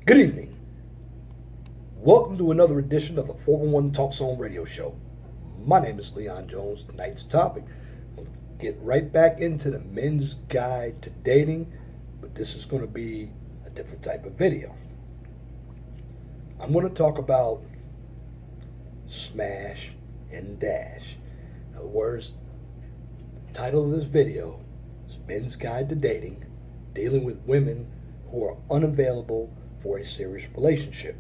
Good evening. Welcome to another edition of the 411 Talk Zone radio show. My name is Leon Jones. Tonight's topic, we'll get right back into the men's guide to dating, but this is going to be a different type of video. I'm going to talk about smash and dash. In other words, the title of this video is Men's Guide to Dating, dealing with women who are unavailable for a serious relationship.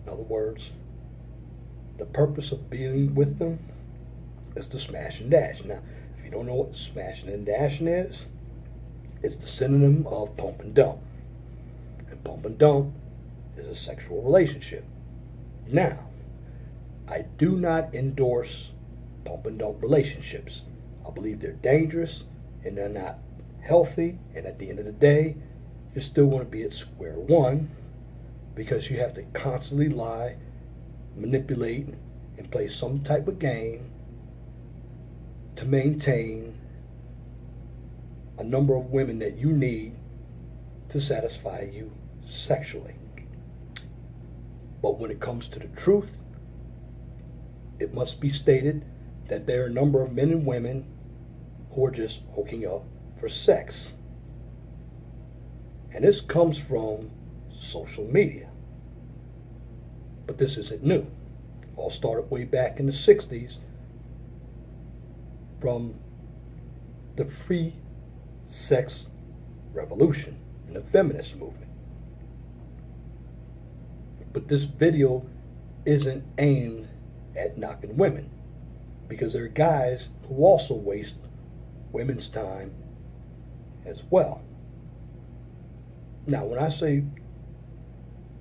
In other words, the purpose of being with them is to smash and dash. Now, if you don't know what smashing and dashing is, it's the synonym of pump and dump. And pump and dump is a sexual relationship. Now, I do not endorse pump and dump relationships. I believe they're dangerous and they're not healthy, and at the end of the day, you're still going to be at square one because you have to constantly lie, manipulate, and play some type of game to maintain a number of women that you need to satisfy you sexually. But when it comes to the truth, it must be stated that there are a number of men and women who are just hooking up for sex. And this comes from social media. But this isn't new. All started way back in the 60s from the free sex revolution and the feminist movement. But this video isn't aimed at knocking women, because there are guys who also waste women's time as well. Now, when I say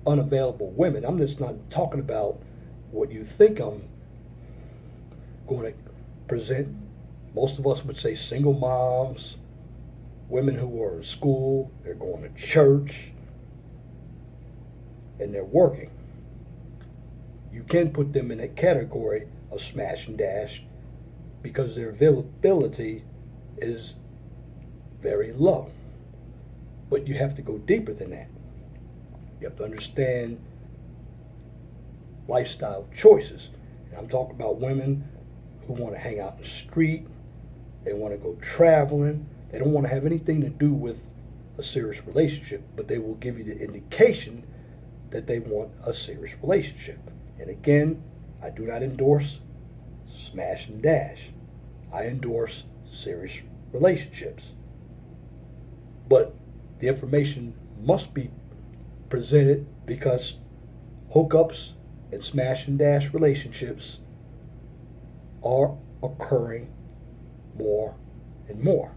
unavailable women, I'm just not talking about what you think I'm going to present. Most of us would say single moms, women who are in school, they're going to church, and they're working. You can put them in that category of smash and dash because their availability is very low. But you have to go deeper than that. You have to understand lifestyle choices. And I'm talking about women who want to hang out in the street, they want to go traveling, they don't want to have anything to do with a serious relationship, but they will give you the indication that they want a serious relationship. And again, I do not endorse smash and dash. I endorse serious relationships. But the information must be presented because hookups and smash and dash relationships are occurring more and more.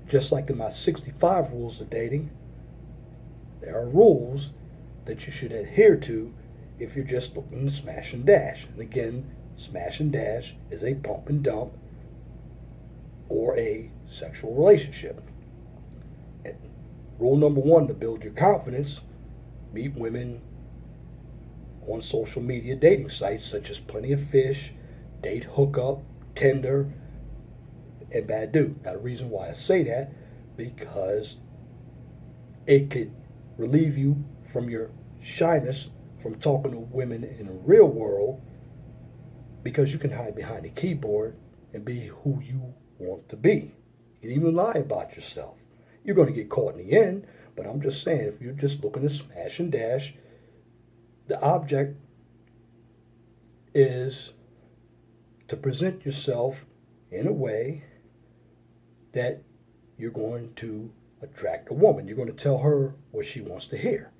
Just like in my 65 rules of dating, there are rules that you should adhere to if you're just looking to smash and dash. And again, smash and dash is a pump and dump or a sexual relationship. And rule number one, to build your confidence, meet women on social media dating sites such as Plenty of Fish, Date Hookup, Tinder, and Badoo. Now, the reason why I say that, because it could relieve you from your shyness from talking to women in the real world, because you can hide behind a keyboard and be who you want to be. You can even lie about yourself. You're going to get caught in the end, but I'm just saying, if you're just looking to smash and dash, the object is to present yourself in a way that you're going to attract a woman. You're going to tell her what she wants to hear.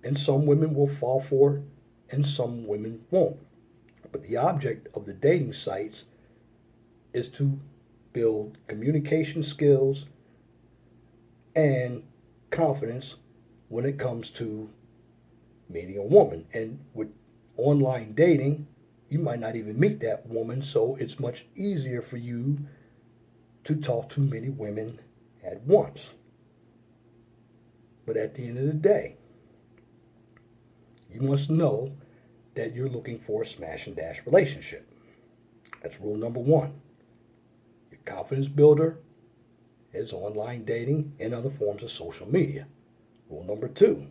And some women will fall for it, and some women won't. But the object of the dating sites is to build communication skills and confidence when it comes to meeting a woman. And with online dating, you might not even meet that woman, so it's much easier for you to talk to many women at once. But at the end of the day, you must know that you're looking for a smash and dash relationship. That's rule number one. Your confidence builder is online dating and other forms of social media. Rule number two,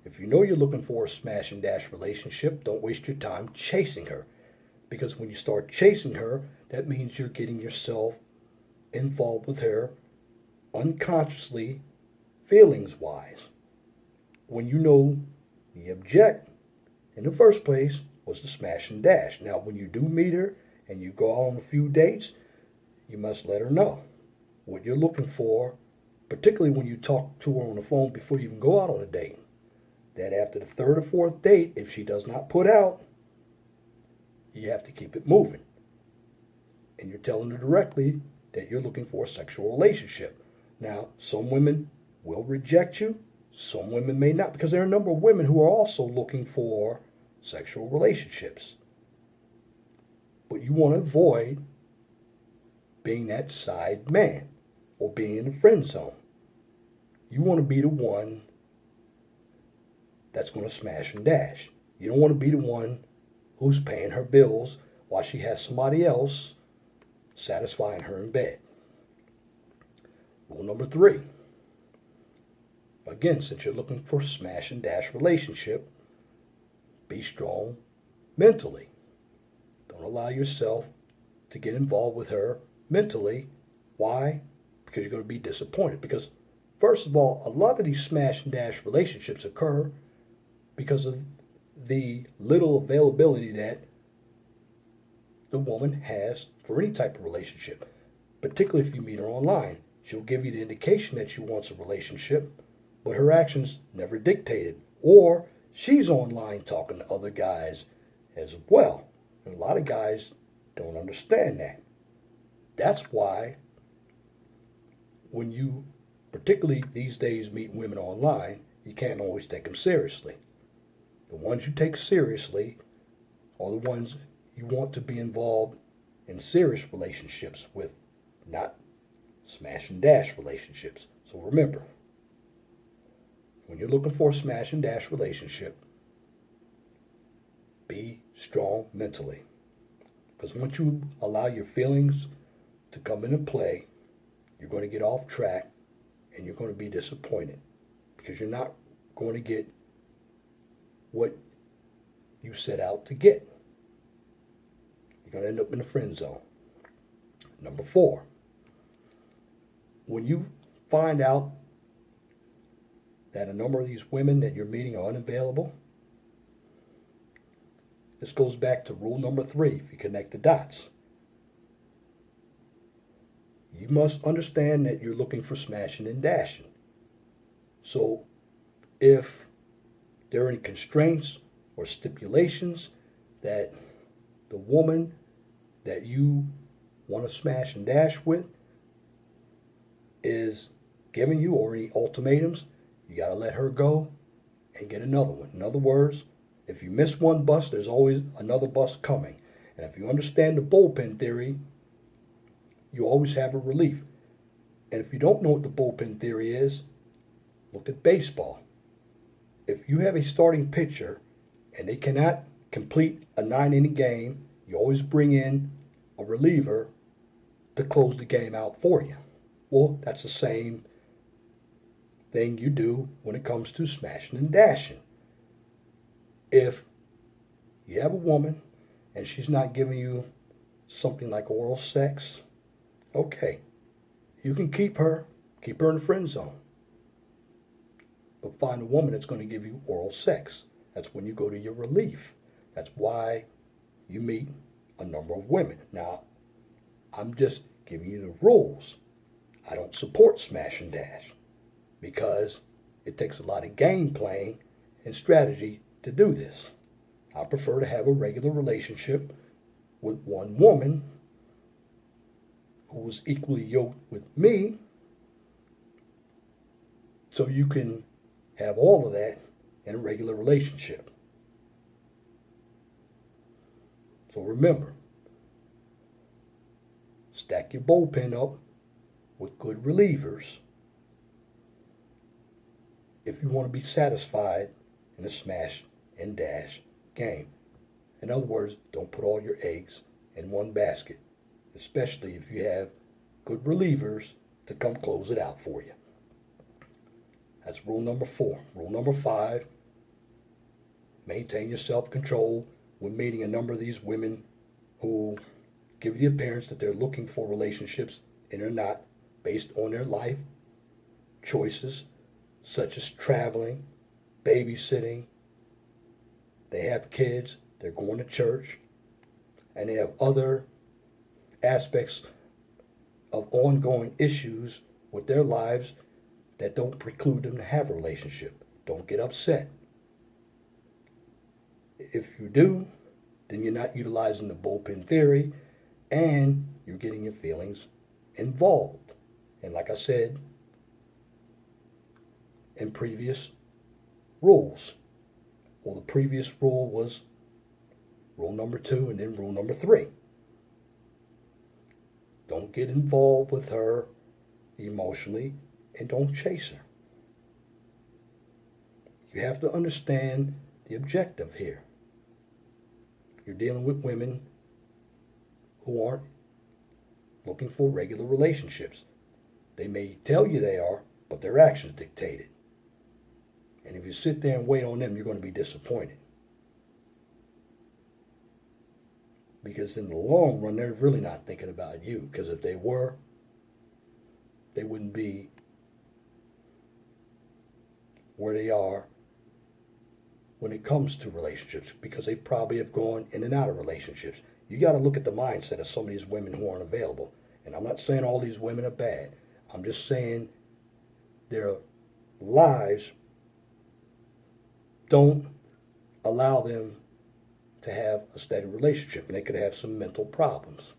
if If you know you're looking for a smash and dash relationship, don't waste your time chasing her. Because when you start chasing her, that means you're getting yourself involved with her unconsciously, feelings wise. When you know the object in the first place was the smash and dash. Now, when you do meet her and you go out on a few dates, you must let her know what you're looking for, particularly when you talk to her on the phone before you even go out on a date. That after the third or fourth date, if she does not put out, you have to keep it moving. And you're telling her directly that you're looking for a sexual relationship. Now, some women will reject you, some women may not, because there are a number of women who are also looking for sexual relationships. But you want to avoid being that side man or being in the friend zone. You want to be the one that's going to smash and dash. You don't want to be the one who's paying her bills while she has somebody else satisfying her in bed. Rule number 3. Again, since you're looking for a smash and dash relationship, be strong mentally. Don't allow yourself to get involved with her mentally. Why? Because you're going to be disappointed. Because, first of all, a lot of these smash and dash relationships occur because of the little availability that the woman has for any type of relationship, particularly if you meet her online. She'll give you the indication that she wants a relationship, but her actions never dictated. Or she's online talking to other guys as well. And a lot of guys don't understand that. That's why when you, particularly these days, meet women online, you can't always take them seriously. The ones you take seriously are the ones you want to be involved in serious relationships with, not smash and dash relationships. So remember, when you're looking for a smash and dash relationship, be strong mentally. Because once you allow your feelings to come into play, you're going to get off track and you're going to be disappointed because you're not going to get what you set out to get. You're going to end up in the friend zone. Number 4, when you find out that a number of these women that you're meeting are unavailable, this goes back to rule number 3, if you connect the dots. You must understand that you're looking for smashing and dashing. So if there are any constraints or stipulations that the woman that you want to smash and dash with is giving you, or any ultimatums, you got to let her go and get another one. In other words, if you miss one bus, there's always another bus coming. And if you understand the bullpen theory, you always have a relief. And if you don't know what the bullpen theory is, look at baseball. If you have a starting pitcher and they cannot complete a 9-inning game, you always bring in a reliever to close the game out for you. Well, that's the same thing you do when it comes to smashing and dashing. If you have a woman and she's not giving you something like oral sex, okay, you can keep her in the friend zone. But find a woman that's going to give you oral sex. That's when you go to your relief. That's why you meet a number of women. Now, I'm just giving you the rules. I don't support smash and dash because it takes a lot of game playing and strategy to do this. I prefer to have a regular relationship with one woman who is equally yoked with me, so you can have all of that in a regular relationship. So remember, stack your bullpen up with good relievers if you want to be satisfied in a smash and dash game. In other words, don't put all your eggs in one basket, especially if you have good relievers to come close it out for you. That's rule number 4. Rule number 5, maintain your self-control when meeting a number of these women who give the appearance that they're looking for relationships and are not, based on their life choices, such as traveling, babysitting, they have kids, they're going to church, and they have other aspects of ongoing issues with their lives that don't preclude them to have a relationship. Don't get upset. If you do, then you're not utilizing the bullpen theory and you're getting your feelings involved. And like I said in previous rules, well, the previous rule was rule number 2 and then rule number 3. Don't get involved with her emotionally and don't chase her. You have to understand the objective here. You're dealing with women who aren't looking for regular relationships. They may tell you they are, but their actions dictate it. And if you sit there and wait on them, you're going to be disappointed. Because in the long run, they're really not thinking about you. Because if they were, they wouldn't be where they are when it comes to relationships, because they probably have gone in and out of relationships. You got to look at the mindset of some of these women who aren't available. And I'm not saying all these women are bad. I'm just saying their lives don't allow them to have a steady relationship, and they could have some mental problems.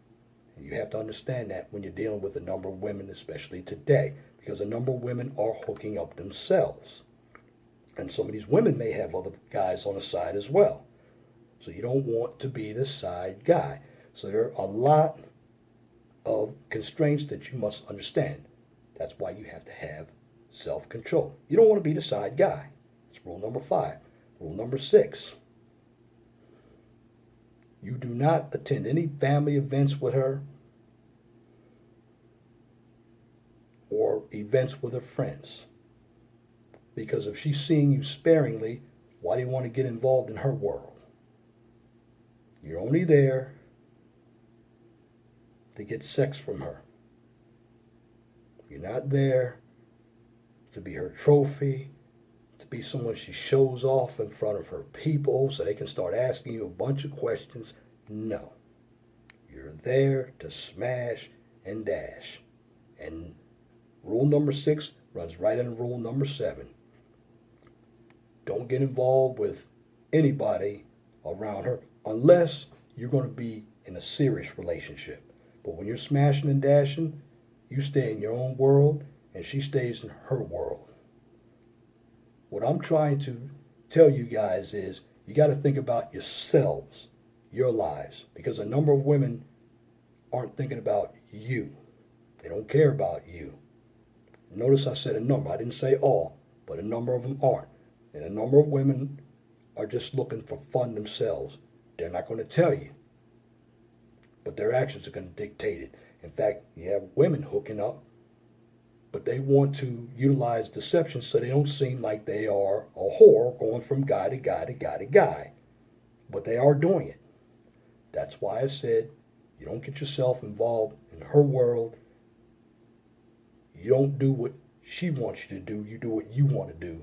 And you have to understand that when you're dealing with a number of women, especially today, because a number of women are hooking up themselves. And some of these women may have other guys on the side as well. So you don't want to be the side guy. So there are a lot of constraints that you must understand. That's why you have to have self-control. You don't want to be the side guy. It's rule number 5. Rule number 6. You do not attend any family events with her or events with her friends. Because if she's seeing you sparingly, why do you want to get involved in her world? You're only there to get sex from her. You're not there to be her trophy, to be someone she shows off in front of her people so they can start asking you a bunch of questions. No. You're there to smash and dash. And rule number 6 runs right into rule number 7. Don't get involved with anybody around her unless you're going to be in a serious relationship. But when you're smashing and dashing, you stay in your own world and she stays in her world. What I'm trying to tell you guys is you got to think about yourselves, your lives, because a number of women aren't thinking about you. They don't care about you. Notice I said a number. I didn't say all, but a number of them aren't. And a number of women are just looking for fun themselves. They're not going to tell you, but their actions are going to dictate it. In fact, you have women hooking up, but they want to utilize deception so they don't seem like they are a whore going from guy to guy to guy to guy. But they are doing it. That's why I said you don't get yourself involved in her world. You don't do what she wants you to do. You do what you want to do.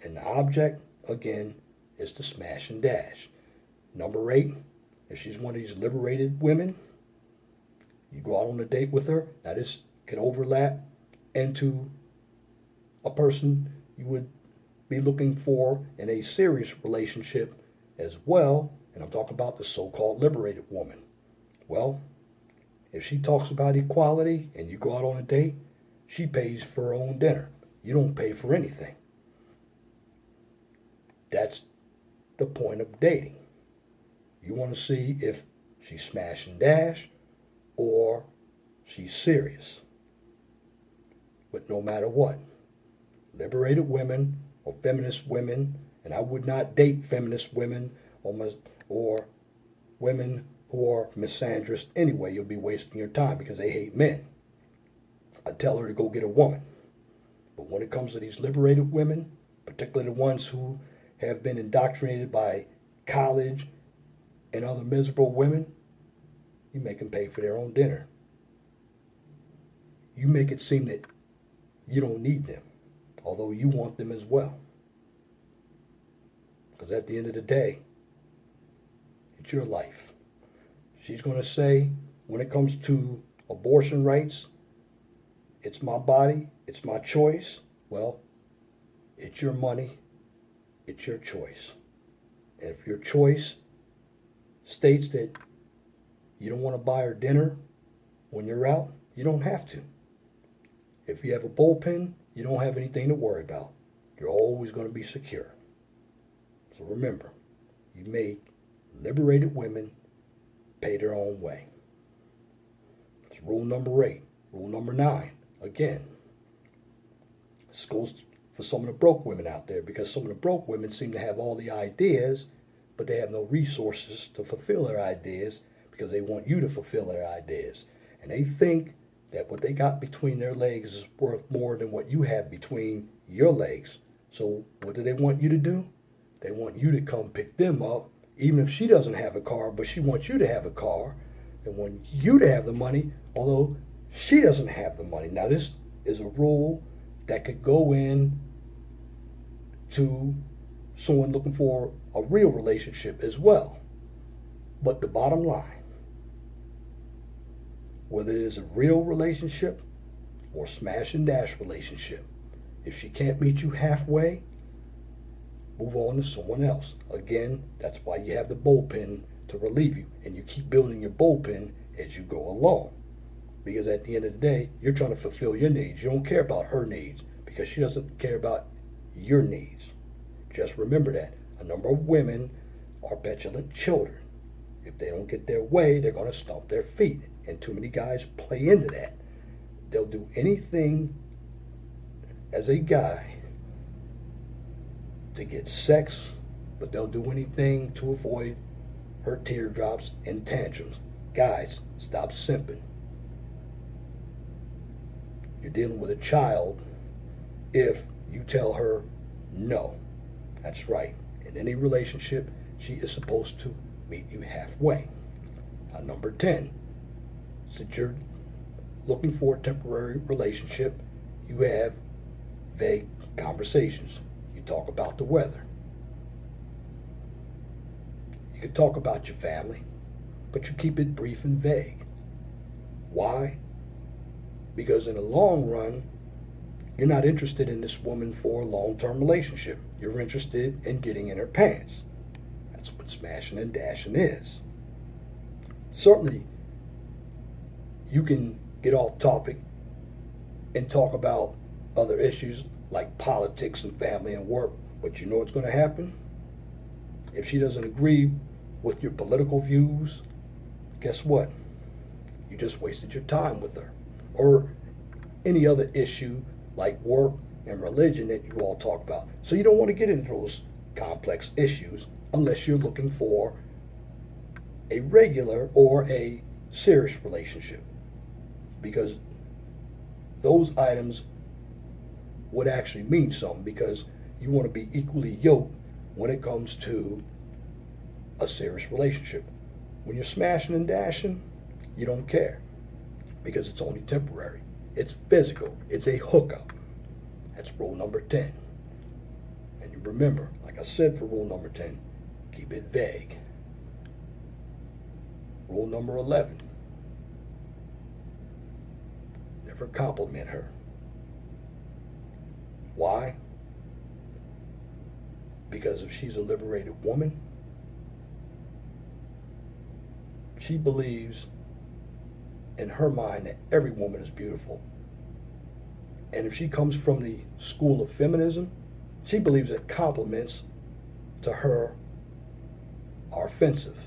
And the object, again, is to smash and dash. Number 8, if she's one of these liberated women, you go out on a date with her. Now this could overlap into a person you would be looking for in a serious relationship as well. And I'm talking about the so-called liberated woman. Well, if she talks about equality and you go out on a date, she pays for her own dinner. You don't pay for anything. That's the point of dating. You want to see if she's smash and dash or she's serious. But no matter what, liberated women or feminist women, and I would not date feminist women or women who are misandrous anyway. You'll be wasting your time because they hate men. I tell her to go get a woman. But when it comes to these liberated women, particularly the ones who have been indoctrinated by college and other miserable women, you make them pay for their own dinner. You make it seem that you don't need them, although you want them as well. Because at the end of the day, it's your life. She's going to say, when it comes to abortion rights, it's my body, it's my choice. Well, it's your money, it's your choice. And if your choice states that you don't want to buy her dinner when you're out, you don't have to. If you have a bullpen, you don't have anything to worry about. You're always going to be secure. So remember, you make liberated women pay their own way. It's rule number 8. Rule number 9, again, this goes for some of the broke women out there, because some of the broke women seem to have all the ideas, but they have no resources to fulfill their ideas because they want you to fulfill their ideas. And they think that what they got between their legs is worth more than what you have between your legs. So what do they want you to do? They want you to come pick them up, even if she doesn't have a car, but she wants you to have a car. They want you to have the money, although she doesn't have the money. Now, this is a rule that could go in to someone looking for a real relationship as well. But the bottom line, whether it is a real relationship or smash and dash relationship, if she can't meet you halfway, move on to someone else. Again, that's why you have the bullpen to relieve you, and you keep building your bullpen as you go along. Because at the end of the day, you're trying to fulfill your needs. You don't care about her needs because she doesn't care about your needs. Just remember that. A number of women are petulant children. If they don't get their way, they're going to stomp their feet. And too many guys play into that. They'll do anything as a guy to get sex, but they'll do anything to avoid her teardrops and tantrums. Guys, stop simping. You're dealing with a child if you tell her no. That's right. In any relationship, she is supposed to meet you halfway. Now, number 10, since you're looking for a temporary relationship, you have vague conversations. You talk about the weather. You can talk about your family, but you keep it brief and vague. Why? Because in the long run, you're not interested in this woman for a long-term relationship. You're interested in getting in her pants. That's what smashing and dashing is. Certainly, you can get off topic and talk about other issues like politics and family and work, but you know what's going to happen? If she doesn't agree with your political views, guess what? You just wasted your time with her. Or any other issue like work and religion that you all talk about. So you don't want to get into those complex issues unless you're looking for a regular or a serious relationship, because those items would actually mean something, because you want to be equally yoked when it comes to a serious relationship. When you're smashing and dashing, you don't care because it's only temporary. It's physical. It's a hookup. That's rule number 10. And you remember, like I said for rule number 10, keep it vague. Rule number 11, never compliment her. Why? Because if she's a liberated woman, she believes in her mind that every woman is beautiful. And if she comes from the school of feminism, she believes that compliments to her are offensive,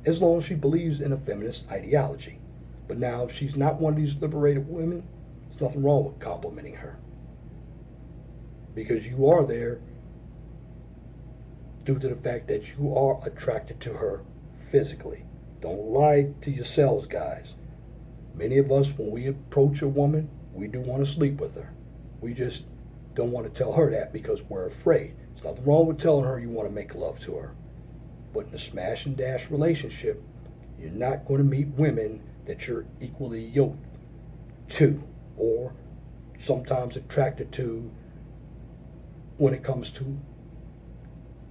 as long as she believes in a feminist ideology. But now, if she's not one of these liberated women, there's nothing wrong with complimenting her, because you are there due to the fact that you are attracted to her physically. Don't lie to yourselves, guys. Many of us, when we approach a woman, we do want to sleep with her. We just don't want to tell her that because we're afraid. There's nothing wrong with telling her you want to make love to her. But in a smash and dash relationship, you're not going to meet women that you're equally yoked to or sometimes attracted to when it comes to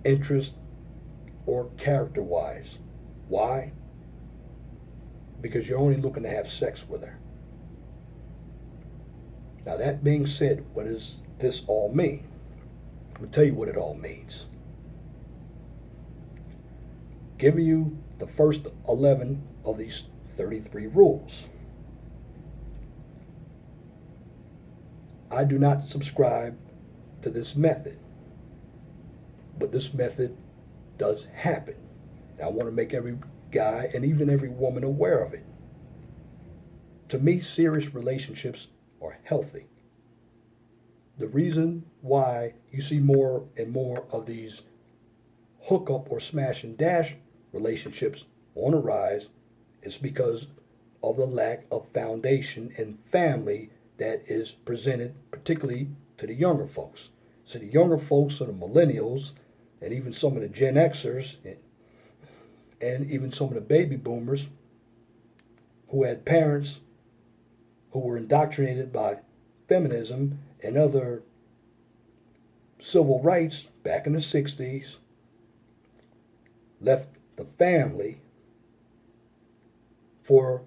interest or character wise. Why? Because you're only looking to have sex with her. Now, that being said, what does this all mean? I'm going to tell you what it all means. Giving you the first 11 of these 33 rules. I do not subscribe to this method, but this method does happen. Now, I want to make every guy and even every woman aware of it. To me, serious relationships are healthy. The reason why you see more and more of these hookup or smash and dash relationships on a rise is because of the lack of foundation and family that is presented particularly to the younger folks. So the younger folks are the millennials and even some of the Gen Xers and even some of the baby boomers who had parents who were indoctrinated by feminism and other civil rights back in the 60s, left the family for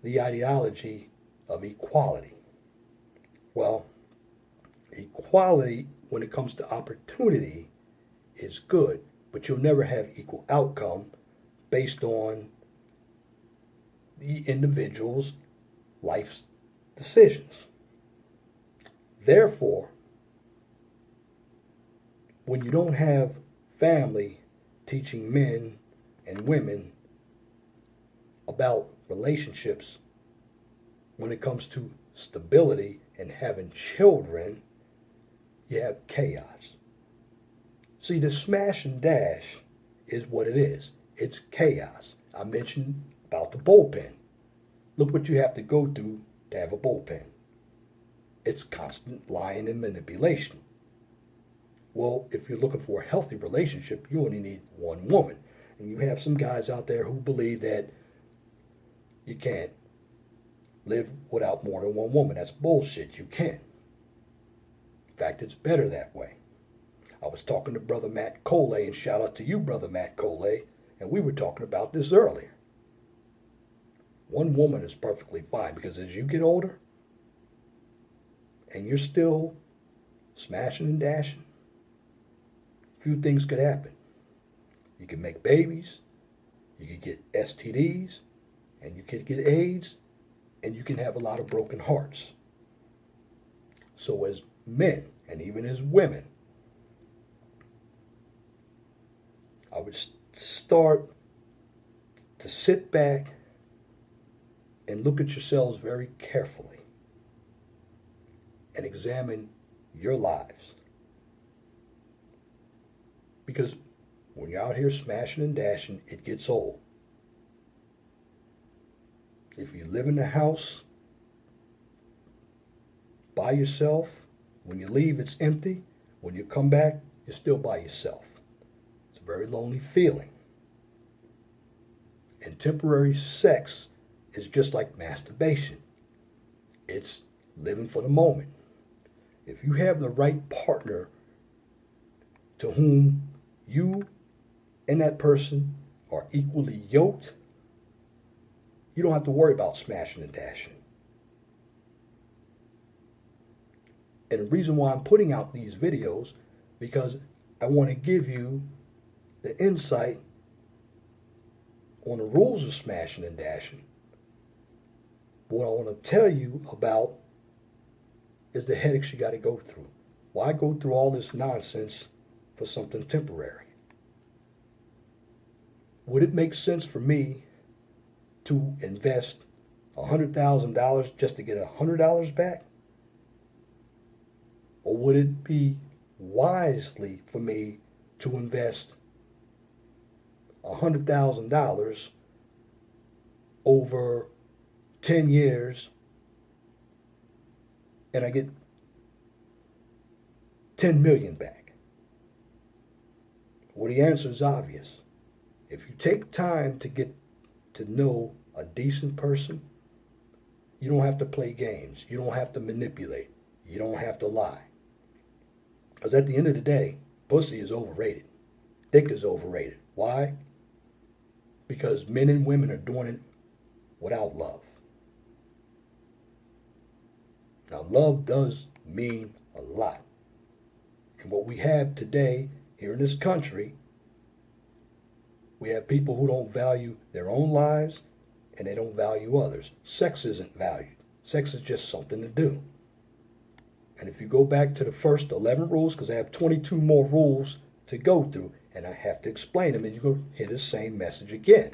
the ideology of equality. Well, equality when it comes to opportunity is good, but you'll never have equal outcome based on the individual's life's decisions. Therefore, when you don't have family teaching men and women about relationships when it comes to stability and having children, you have chaos. See, the smash and dash is what it is. It's chaos. I mentioned about the bullpen. Look what you have to go through to have a bullpen. It's constant lying and manipulation. Well, if you're looking for a healthy relationship, you only need one woman. And you have some guys out there who believe that you can't live without more than one woman. That's bullshit. You can. In fact, it's better that way. I was talking to Brother Matt Coley, and shout out to you, Brother Matt Coley, and we were talking about this earlier. One woman is perfectly fine because as you get older and you're still smashing and dashing, a few things could happen. You can make babies, you could get STDs, and you could get AIDS, and you can have a lot of broken hearts. So as men, and even as women, I would start to sit back and look at yourselves very carefully and examine your lives. Because when you're out here smashing and dashing, it gets old. If you live in a house by yourself, when you leave, it's empty. When you come back, you're still by yourself. It's a very lonely feeling. And temporary sex is just like masturbation. It's living for the moment. If you have the right partner to whom you and that person are equally yoked, you don't have to worry about smashing and dashing. And the reason why I'm putting out these videos, because I want to give you the insight on the rules of smashing and dashing. What I want to tell you about is the headaches you got to go through. Why go through all this nonsense for something temporary? Would it make sense for me to invest $100,000 just to get $100 back? Or would it be wisely for me to invest $100,000 over 10 years and I get 10 million back? Well, the answer is obvious. If you take time to get to know a decent person, you don't have to play games. You don't have to manipulate. You don't have to lie. Because at the end of the day, pussy is overrated. Dick is overrated. Why? Because men and women are doing it without love. Now, love does mean a lot. And what we have today here in this country, we have people who don't value their own lives and they don't value others. Sex isn't valued. Sex is just something to do. And if you go back to the first 11 rules, because I have 22 more rules to go through, and I have to explain them, and you're going to hear the same message again.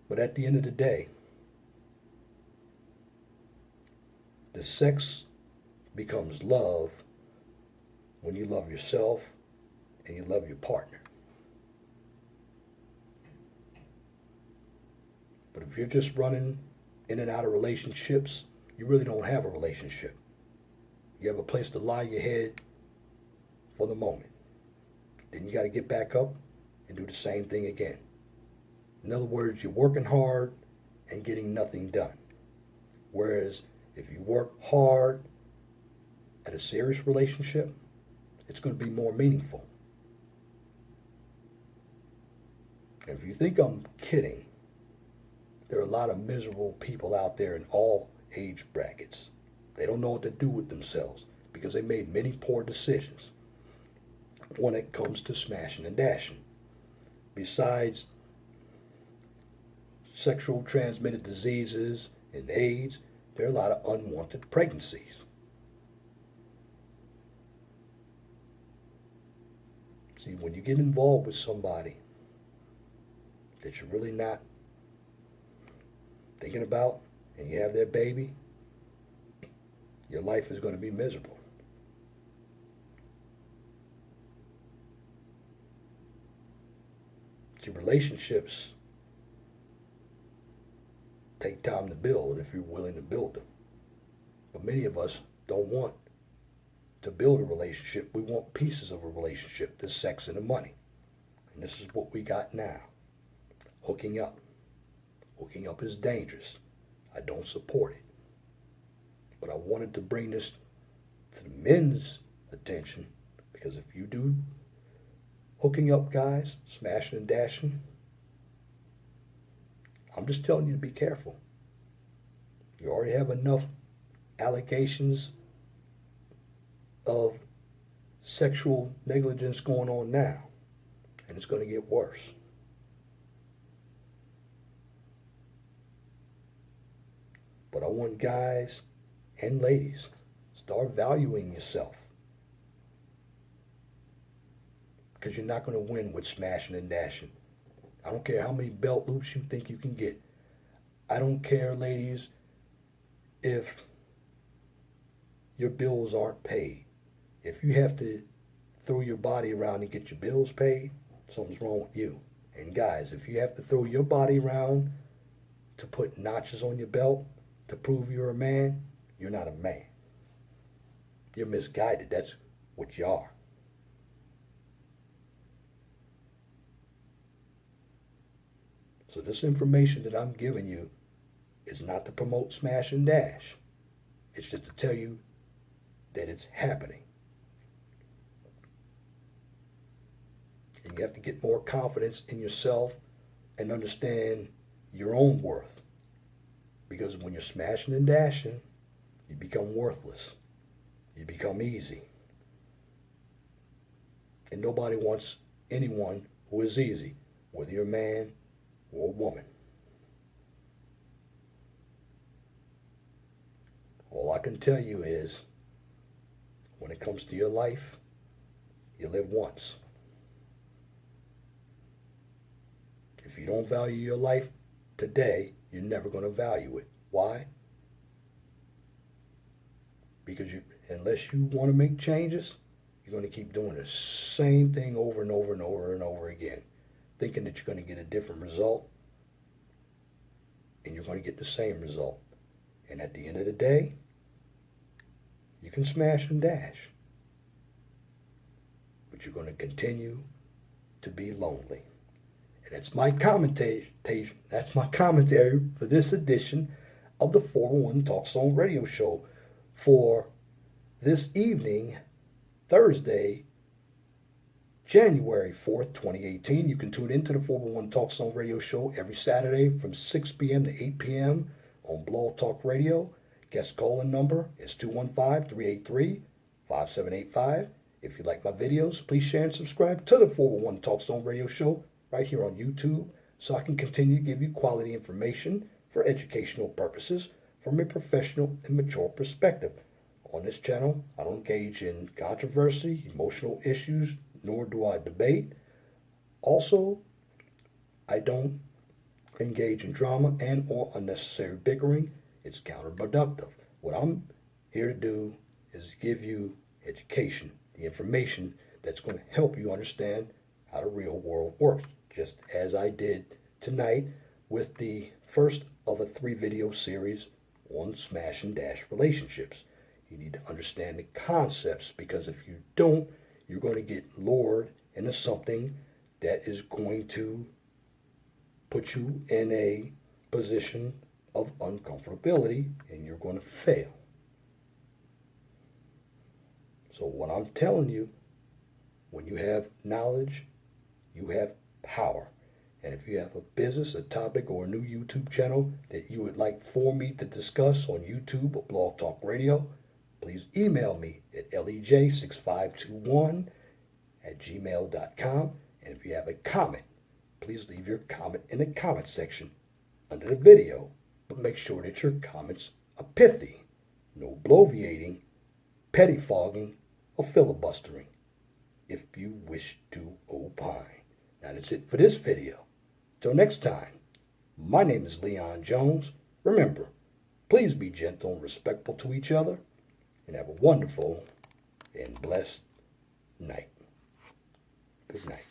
But at the end of the day, the sex becomes love when you love yourself and you love your partner. But if you're just running in and out of relationships, you really don't have a relationship. You have a place to lie your head for the moment. Then you got to get back up and do the same thing again. In other words, you're working hard and getting nothing done. Whereas if you work hard at a serious relationship, it's going to be more meaningful. And if you think I'm kidding, there are a lot of miserable people out there in all age brackets. They don't know what to do with themselves because they made many poor decisions when it comes to smashing and dashing. Besides sexual transmitted diseases and AIDS, there are a lot of unwanted pregnancies. See, when you get involved with somebody that you're really not thinking about and you have their baby, your life is going to be miserable. See, relationships take time to build if you're willing to build them. But many of us don't want to build a relationship. We want pieces of a relationship, the sex and the money. And this is what we got now. Hooking up. Hooking up is dangerous. I don't support it. But I wanted to bring this to the men's attention because if you do hooking up, guys, smashing and dashing, I'm just telling you to be careful. You already have enough allegations of sexual negligence going on now, and it's going to get worse. But I want guys and ladies, start valuing yourself. Because you're not going to win with smashing and dashing. I don't care how many belt loops you think you can get. I don't care, ladies, if your bills aren't paid. If you have to throw your body around to get your bills paid, something's wrong with you. And guys, if you have to throw your body around to put notches on your belt to prove you're a man, you're not a man. You're misguided. That's what you are. So this information that I'm giving you is not to promote smash and dash. It's just to tell you that it's happening. And you have to get more confidence in yourself and understand your own worth. Because when you're smashing and dashing, you become worthless. You become easy. And nobody wants anyone who is easy, whether you're a man or a woman. All I can tell you is, when it comes to your life, you live once. If you don't value your life today, you're never going to value it. Why? Because unless you want to make changes, you're going to keep doing the same thing over and over and over and over again, thinking that you're going to get a different result, and you're going to get the same result. And at the end of the day, you can smash and dash, but you're going to continue to be lonely. And that's my commentary. That's my commentary for this edition of the 401 Talk Song Radio Show for this evening, Thursday, January 4th, 2018. You can tune into the 401 Talk Song Radio Show every Saturday from 6 p.m. to 8 p.m. on Blog Talk Radio. Guest calling number is 215-383-5785. If you like my videos, please share and subscribe to the 401 Talk Song Radio Show right here on YouTube so I can continue to give you quality information for educational purposes from a professional and mature perspective. On this channel, I don't engage in controversy, emotional issues, nor do I debate. Also, I don't engage in drama and or unnecessary bickering. It's counterproductive. What I'm here to do is give you education, the information that's going to help you understand how the real world works, just as I did tonight with the first of a 3-video series on smash and dash relationships. You need to understand the concepts, because if you don't, you're going to get lured into something that is going to put you in a position of uncomfortability, and you're going to fail. So what I'm telling you, when you have knowledge, you have power. And if you have a business, a topic, or a new YouTube channel that you would like for me to discuss on YouTube or Blog Talk Radio, please email me at lej6521@gmail.com. And if you have a comment, please leave your comment in the comment section under the video. But make sure that your comments are pithy. No bloviating, pettifogging, or filibustering, if you wish to opine. Now that's it for this video. Till next time, my name is Leon Jones. Remember, please be gentle and respectful to each other, and have a wonderful and blessed night. Good night.